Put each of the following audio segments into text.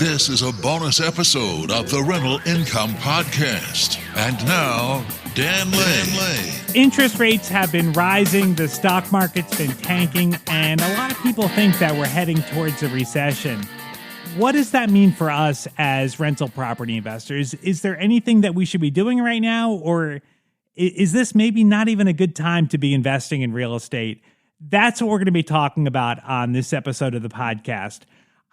This is a bonus episode of the Rental Income Podcast. And now, Dan Lay. Interest rates have been rising, the stock market's been tanking, and a lot of people think that we're heading towards a recession. What does that mean for us as rental property investors? Is there anything that we should be doing right now, or is this maybe not even a good time to be investing in real estate? That's what we're going to be talking about on this episode of the podcast.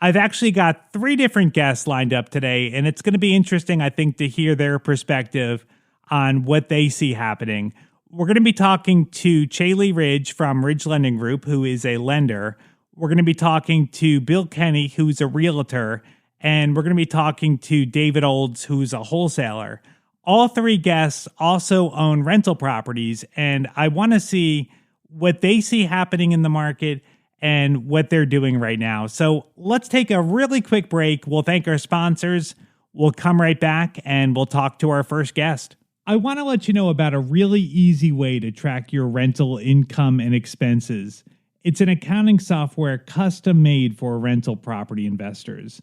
I've actually got 3 different guests lined up today, and it's going to be interesting, I think, to hear their perspective on what they see happening. We're going to be talking to Caeli Ridge from Ridge Lending Group, who is a lender. We're going to be talking to Bill Kenny, who's a realtor, and we're going to be talking to David Olds, who's a wholesaler. All 3 guests also own rental properties, and I want to see what they see happening in the market and what they're doing right now. So let's take a really quick break. We'll thank our sponsors. We'll come right back and we'll talk to our first guest. I want to let you know about a really easy way to track your rental income and expenses. It's an accounting software custom made for rental property investors.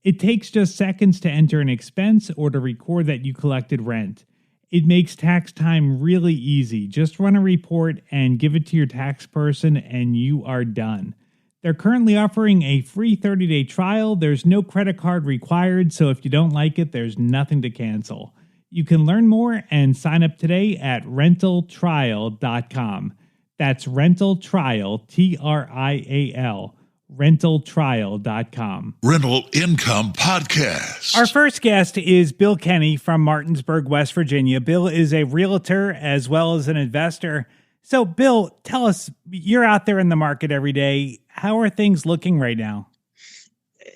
It takes just seconds to enter an expense or to record that you collected rent. It makes tax time really easy. Just run a report and give it to your tax person and you are done. They're currently offering a free 30-day trial. There's no credit card required, so if you don't like it, there's nothing to cancel. You can learn more and sign up today at rentaltrial.com. That's rentaltrial, Trial, rentaltrial.com. Rental Income Podcast. Our first guest is Bill Kenny from Martinsburg, West Virginia. Bill is a realtor as well as an investor. So, Bill, tell us, you're out there in the market every day. How are things looking right now?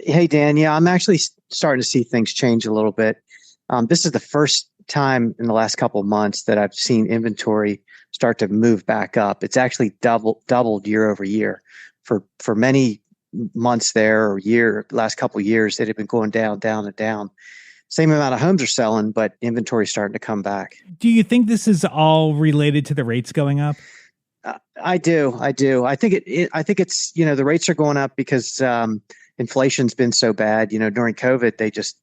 Hey, Dan. Yeah, I'm actually starting to see things change a little bit. This is the first time in the last couple of months that I've seen inventory start to move back up. It's actually doubled year over year. For many months there or last couple of years, it had been going down and down. Same amount of homes are selling, but inventory starting to come back. Do you think this is all related to the rates going up? I do. I think it's, the rates are going up because inflation's been so bad. During COVID, they just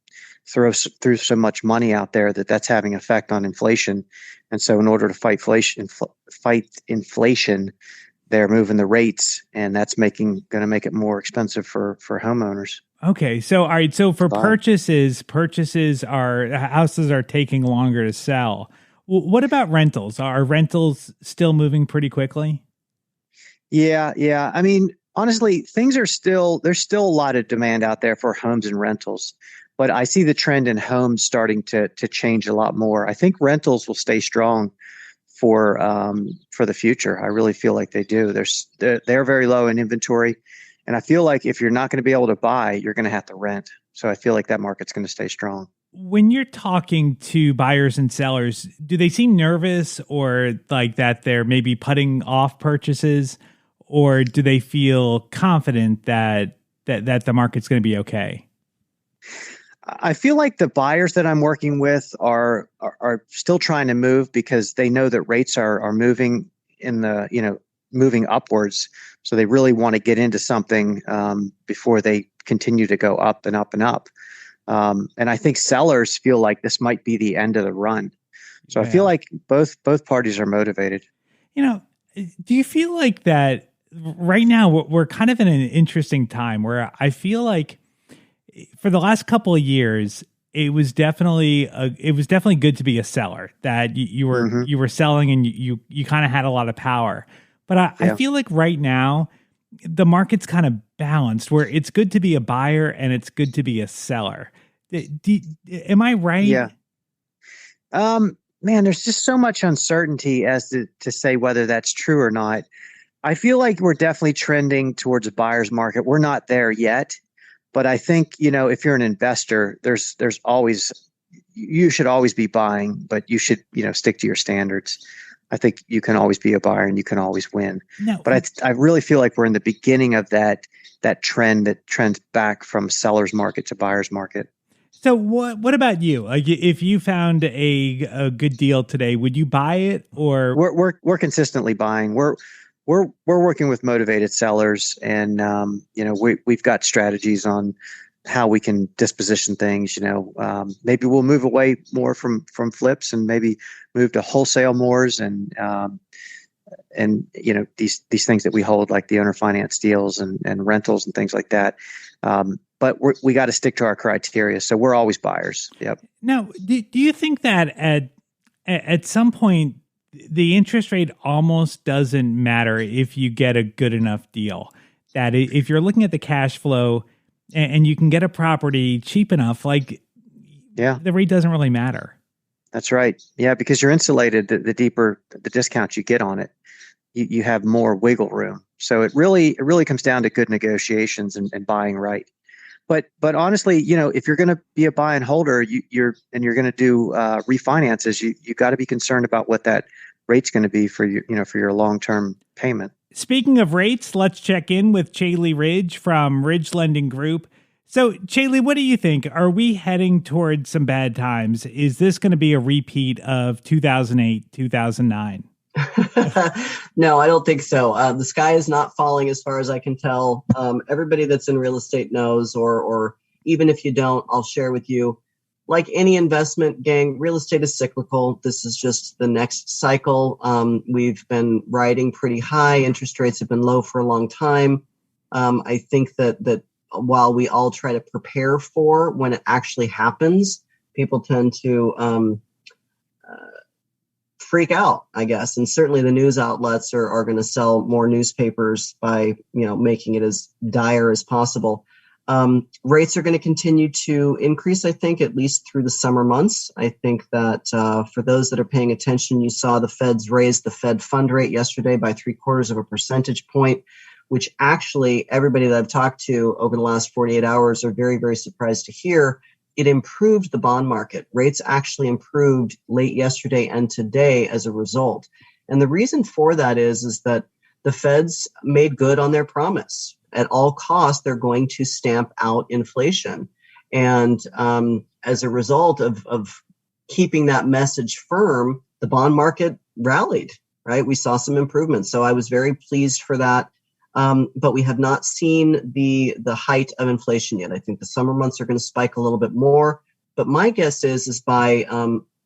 threw so much money out there that's having effect on inflation. And so in order to fight inflation, they're moving the rates, and that's going to make it more expensive for homeowners. Okay. So, all right. So for purchases houses are taking longer to sell. What about rentals? Are rentals still moving pretty quickly? Yeah. I mean, honestly, there's still a lot of demand out there for homes and rentals, but I see the trend in homes starting to change a lot more. I think rentals will stay strong for the future. I really feel like they do. They're very low in inventory. And I feel like if you're not going to be able to buy, you're going to have to rent. So I feel like that market's going to stay strong. When you're talking to buyers and sellers, do they seem nervous or like that they're maybe putting off purchases, or do they feel confident that the market's going to be okay? I feel like the buyers that I'm working with are still trying to move because they know that rates are moving moving upwards. So they really want to get into something before they continue to go up and up and up. And I think sellers feel like this might be the end of the run. So I feel like both parties are motivated. Do you feel like that right now we're kind of in an interesting time where I feel like for the last couple of years, it was definitely good to be a seller, that you were selling and you kind of had a lot of power. But I feel like right now the market's kind of balanced where it's good to be a buyer and it's good to be a seller. Am I right? Yeah. Man, there's just so much uncertainty as to say whether that's true or not. I feel like we're definitely trending towards a buyer's market. We're not there yet. But I think, if you're an investor, you should always be buying, but you should, stick to your standards. I think you can always be a buyer and you can always win. No, but I really feel like we're in the beginning of that trend that trends back from seller's market to buyer's market. So what about you? Like, if you found a good deal today, would you buy it? Or we're consistently buying. We're working with motivated sellers, and we've got strategies on how we can disposition things. Maybe we'll move away more from flips and maybe move to wholesale mores and these things that we hold, like the owner finance deals and rentals and things like that. But we got to stick to our criteria. So we're always buyers. Yep. Now, do you think that at some point the interest rate almost doesn't matter if you get a good enough deal? That if you're looking at the cash flow and you can get a property cheap enough, the rate doesn't really matter. That's right. Yeah, because you're insulated. The deeper the discounts you get on it, you have more wiggle room. So it really comes down to good negotiations and buying right. But honestly, if you're going to be a buy and holder, you're going to do refinances, you got to be concerned about what that rate's going to be for your long-term payment. Speaking of rates, let's check in with Caeli Ridge from Ridge Lending Group. So, Caeli, what do you think? Are we heading towards some bad times? Is this going to be a repeat of 2008, 2009? No, I don't think so. The sky is not falling as far as I can tell. Everybody that's in real estate knows, or even if you don't, I'll share with you. Like any investment, gang, real estate is cyclical. This is just the next cycle. We've been riding pretty high. Interest rates have been low for a long time. I think that while we all try to prepare for when it actually happens, people tend to freak out, I guess. And certainly the news outlets are going to sell more newspapers by, making it as dire as possible. Rates are going to continue to increase, I think, at least through the summer months. I think that for those that are paying attention, you saw the Feds raise the Fed fund rate yesterday by 0.75 percentage point, which actually everybody that I've talked to over the last 48 hours are very, very surprised to hear. It improved the bond market. Rates actually improved late yesterday and today as a result. And the reason for that is that the Feds made good on their promise. At all costs, they're going to stamp out inflation. And as a result of keeping that message firm, the bond market rallied, right? We saw some improvements. So I was very pleased for that. But we have not seen the height of inflation yet. I think the summer months are going to spike a little bit more. But my guess is by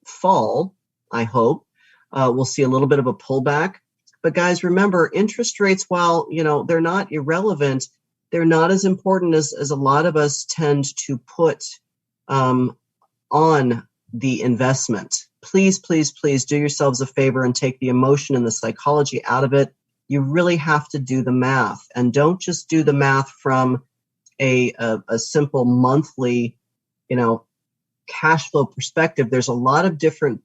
fall, I hope, we'll see a little bit of a pullback. But guys, remember, interest rates, while they're not irrelevant, they're not as important as a lot of us tend to put on the investment. Please, please, please do yourselves a favor and take the emotion and the psychology out of it. You really have to do the math, and don't just do the math from a simple monthly, cash flow perspective. There's a lot of different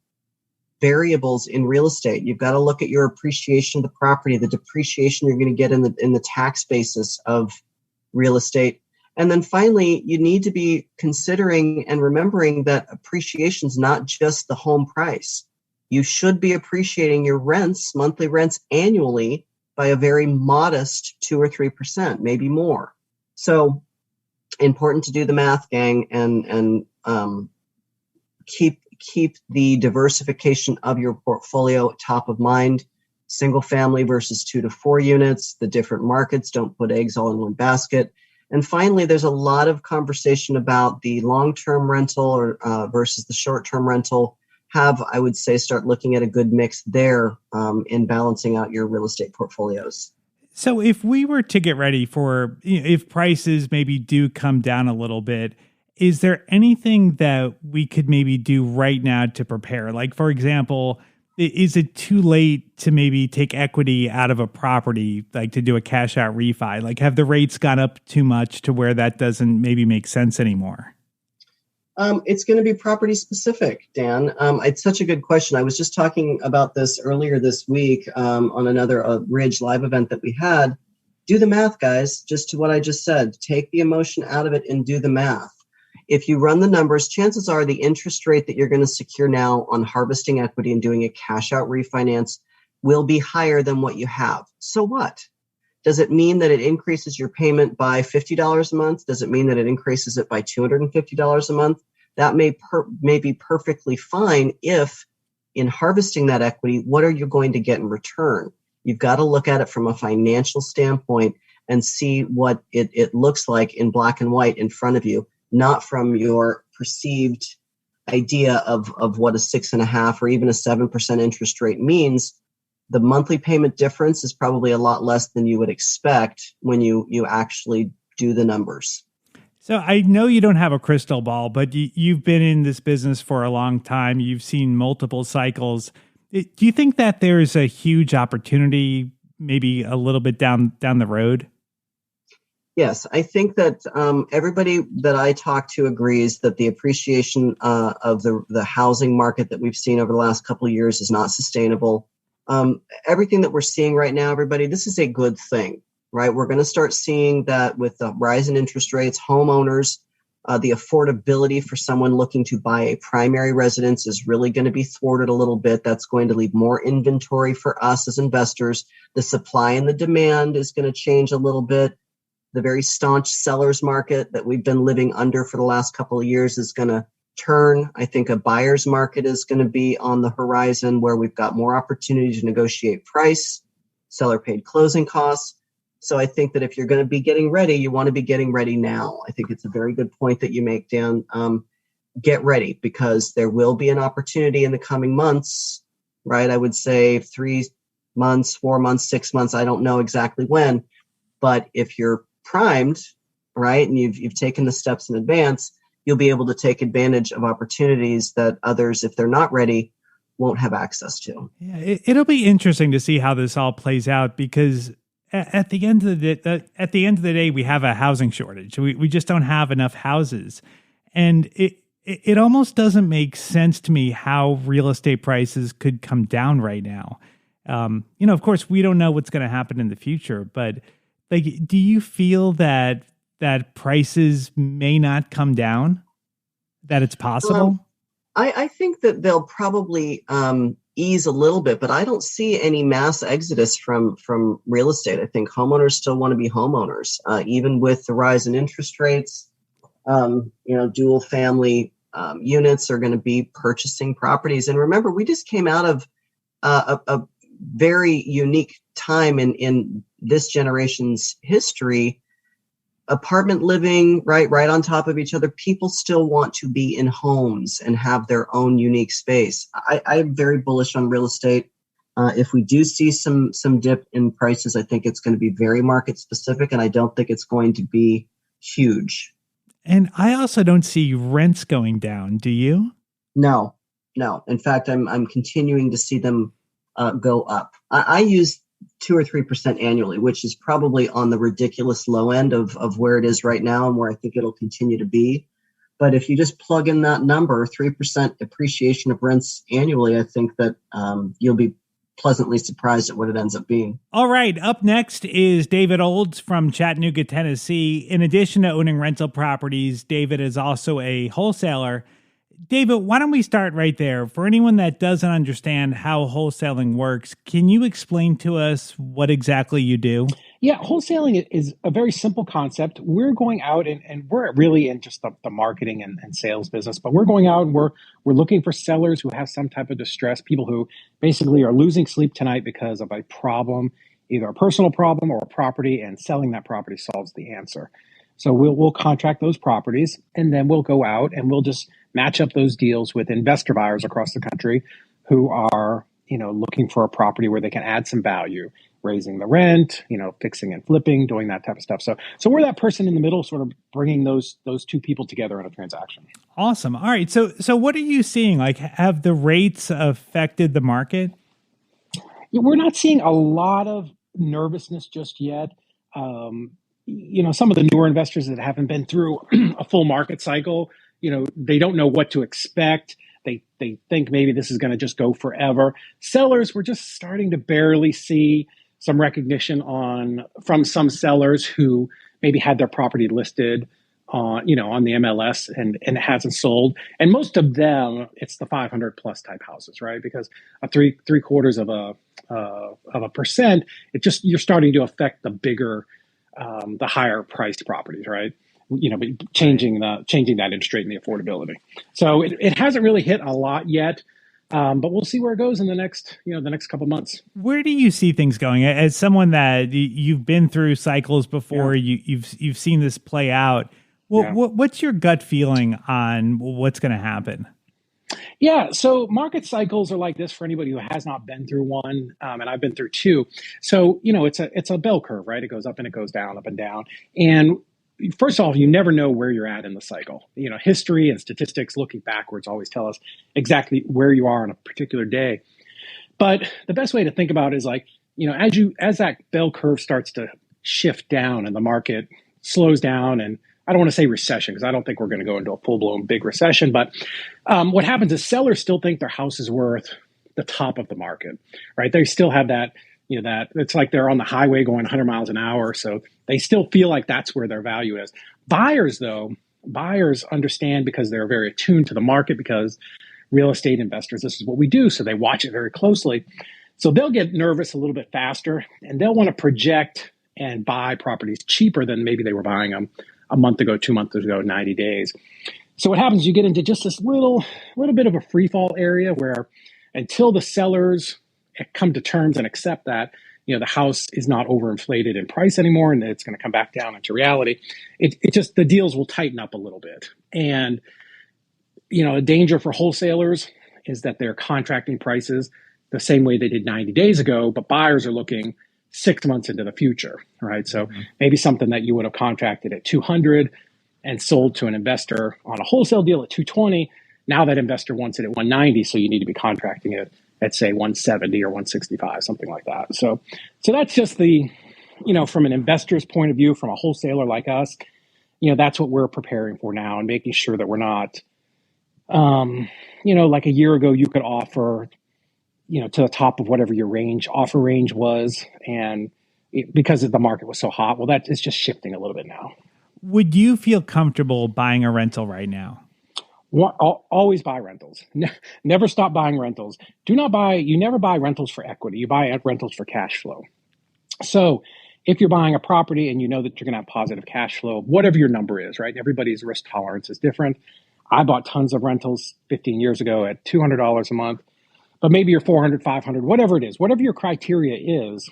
variables in real estate. You've got to look at your appreciation of the property, the depreciation you're going to get in the tax basis of real estate. And then finally, you need to be considering and remembering that appreciation is not just the home price. You should be appreciating your rents, monthly rents annually by a very modest 2 or 3%, maybe more. So important to do the math, gang, and keep the diversification of your portfolio top of mind. Single family versus 2 to 4 units, the different markets. Don't put eggs all in one basket. And finally, there's a lot of conversation about the long-term rental or versus the short-term rental. I would say, start looking at a good mix there in balancing out your real estate portfolios. So if we were to get ready for, if prices maybe do come down a little bit, is there anything that we could maybe do right now to prepare? Like, for example, is it too late to maybe take equity out of a property, like to do a cash out refi? Like, have the rates gone up too much to where that doesn't maybe make sense anymore? It's going to be property specific, Dan. It's such a good question. I was just talking about this earlier this week on another Ridge live event that we had. Do the math, guys, just to what I just said. Take the emotion out of it and do the math. If you run the numbers, chances are the interest rate that you're going to secure now on harvesting equity and doing a cash out refinance will be higher than what you have. So what? Does it mean that it increases your payment by $50 a month? Does it mean that it increases it by $250 a month? That may be perfectly fine if in harvesting that equity, what are you going to get in return? You've got to look at it from a financial standpoint. and see what it looks like in black and white in front of you, not from your perceived idea of what a 6.5 or even a 7% interest rate means. The monthly payment difference is probably a lot less than you would expect when you actually do the numbers. So I know you don't have a crystal ball, but you've been in this business for a long time. You've seen multiple cycles. Do you think that there's a huge opportunity, maybe a little bit down the road? Yes, I think that everybody that I talk to agrees that the appreciation of the housing market that we've seen over the last couple of years is not sustainable. Everything that we're seeing right now, everybody, this is a good thing, right? We're going to start seeing that with the rise in interest rates, homeowners, the affordability for someone looking to buy a primary residence is really going to be thwarted a little bit. That's going to leave more inventory for us as investors. The supply and the demand is going to change a little bit. The very staunch seller's market that we've been living under for the last couple of years is going to turn. I think a buyer's market is going to be on the horizon where we've got more opportunity to negotiate price, seller paid closing costs. So I think that if you're going to be getting ready, you want to be getting ready now. I think it's a very good point that you make, Dan. Get ready, because there will be an opportunity in the coming months, right? I would say 3 months, 4 months, 6 months. I don't know exactly when, but if you're primed, right, and you've taken the steps in advance, you'll be able to take advantage of opportunities that others, if they're not ready, won't have access to. Yeah, it'll be interesting to see how this all plays out, because at the end of the day, we have a housing shortage. We just don't have enough houses, and it almost doesn't make sense to me how real estate prices could come down right now. Of course, we don't know what's going to happen in the future, but like, do you feel that prices may not come down? That it's possible? I think that they'll probably ease a little bit, but I don't see any mass exodus from real estate. I think homeowners still want to be homeowners, even with the rise in interest rates. Dual family units are going to be purchasing properties. And remember, we just came out of a very unique time in this generation's history. Apartment living, right on top of each other. People still want to be in homes and have their own unique space. I'm very bullish on real estate. If we do see some dip in prices, I think it's going to be very market specific, and I don't think it's going to be huge. And I also don't see rents going down. Do you? No. In fact, I'm continuing to see them go up. I use 2 or 3% annually, which is probably on the ridiculous low end of where it is right now and where I think it'll continue to be. But if you just plug in that number, 3% appreciation of rents annually, I think that you'll be pleasantly surprised at what it ends up being. All right. Up next is David Olds from Chattanooga, Tennessee. In addition to owning rental properties, David is also a wholesaler. David, why don't we start right there? For anyone that doesn't understand how wholesaling works, can you explain to us what exactly you do? Yeah, wholesaling is a very simple concept. We're going out and we're really in just the marketing and sales business, but we're going out and we're looking for sellers who have some type of distress, people who basically are losing sleep tonight because of a problem, either a personal problem or a property, and selling that property solves the answer. So we'll contract those properties, and then we'll go out and we'll just match up those deals with investor buyers across the country who are, looking for a property where they can add some value, raising the rent, fixing and flipping, doing that type of stuff. So we're that person in the middle, sort of bringing those two people together in a transaction. Awesome. All right. So what are you seeing? Like, have the rates affected the market? We're not seeing a lot of nervousness just yet. Some of the newer investors that haven't been through a full market cycle, they don't know what to expect. They think maybe this is going to just go forever. Sellers, we're just starting to barely see some recognition from some sellers who maybe had their property listed on the MLS and it hasn't sold. And most of them, it's the 500 plus type houses, right? Because a three quarters of a percent, you're starting to affect the bigger, the higher priced properties, right? But changing that interest rate and the affordability. So it hasn't really hit a lot yet. But we'll see where it goes in the next couple months. Where do you see things going? As someone that you've been through cycles before, you've seen this play out. What's your gut feeling on what's going to happen? Yeah, so market cycles are like this for anybody who has not been through one, and I've been through two. So it's a bell curve, right? It goes up and it goes down, up and down. And first of all, you never know where you're at in the cycle. History and statistics looking backwards always tell us exactly where you are on a particular day. But the best way to think about it is as that bell curve starts to shift down and the market slows down, and I don't want to say recession because I don't think we're going to go into a full-blown big recession, but what happens is sellers still think their house is worth the top of the market, right? They still have that, that it's like they're on the highway going 100 miles an hour, so they still feel like that's where their value is. Buyers understand because they're very attuned to the market, because real estate investors, this is what we do, so they watch it very closely. So they'll get nervous a little bit faster, and they'll want to project and buy properties cheaper than maybe they were buying them a month ago, 2 months ago, 90 days. So what happens, you get into just this little bit of a free fall area where until the sellers come to terms and accept that, the house is not overinflated in price anymore and it's going to come back down into reality, it just, the deals will tighten up a little bit. And, a danger for wholesalers is that they're contracting prices the same way they did 90 days ago, but buyers are looking 6 months into the future, right? So maybe something that you would have contracted at 200 and sold to an investor on a wholesale deal at 220. Now that investor wants it at 190, so you need to be contracting it at say 170 or 165, something like that. So that's just the, from an investor's point of view, from a wholesaler like us, that's what we're preparing for now, and making sure that we're not, like a year ago, you could offer, to the top of whatever your offer range was. And because the market was so hot, well, that is just shifting a little bit now. Would you feel comfortable buying a rental right now? Always buy rentals. Never stop buying rentals. You never buy rentals for equity. You buy rentals for cash flow. So if you're buying a property and you know that you're going to have positive cash flow, whatever your number is, right? Everybody's risk tolerance is different. I bought tons of rentals 15 years ago at $200 a month, but maybe you're 400, 500, whatever it is, whatever your criteria is,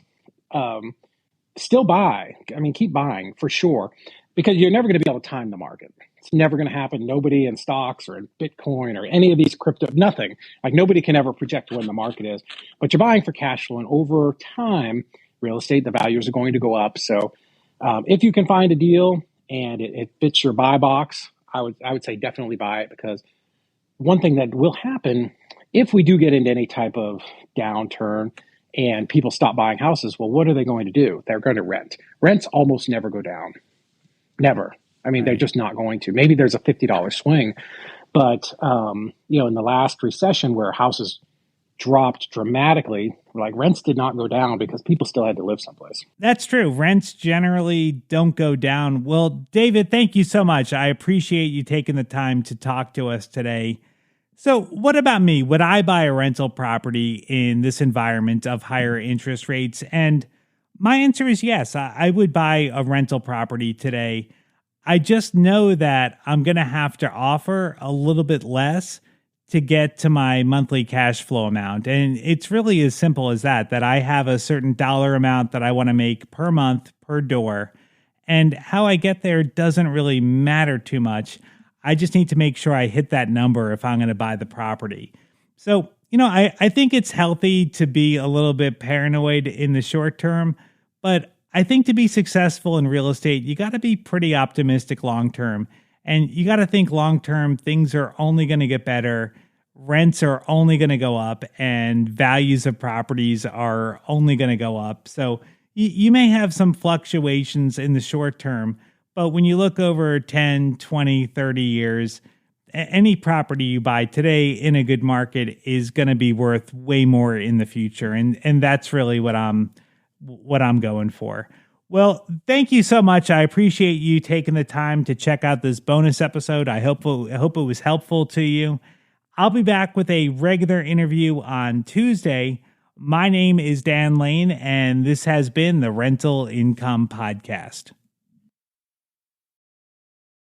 still buy. I mean, keep buying for sure, because you're never going to be able to time the market. It's never going to happen. Nobody in stocks or in Bitcoin or any of these crypto, nothing. Like nobody can ever project when the market is, but you're buying for cash flow. And over time, real estate, the values are going to go up. So if you can find a deal and it fits your buy box, I would say definitely buy it, because one thing that will happen if we do get into any type of downturn and people stop buying houses, well, what are they going to do? They're going to rent. Rents almost never go down. Never. I mean, they're just not going to. Maybe there's a $50 swing, but in the last recession where houses dropped dramatically, like rents did not go down because people still had to live someplace. That's true. Rents generally don't go down. Well, David, thank you so much. I appreciate you taking the time to talk to us today. So what about me? Would I buy a rental property in this environment of higher interest rates? And my answer is yes. I would buy a rental property today. I just know that I'm going to have to offer a little bit less to get to my monthly cash flow amount. And it's really as simple as that I have a certain dollar amount that I want to make per month per door. And how I get there doesn't really matter too much. I just need to make sure I hit that number if I'm going to buy the property. So, I think it's healthy to be a little bit paranoid in the short term, but I think to be successful in real estate, you got to be pretty optimistic long term. And you got to think long term, things are only going to get better. Rents are only going to go up, and values of properties are only going to go up. So you may have some fluctuations in the short term, but when you look over 10, 20, 30 years, any property you buy today in a good market is going to be worth way more in the future. And that's really what I'm going for. Well, thank you so much. I appreciate you taking the time to check out this bonus episode. I hope it was helpful to you. I'll be back with a regular interview on Tuesday. My name is Dan Lane, and this has been the Rental Income Podcast.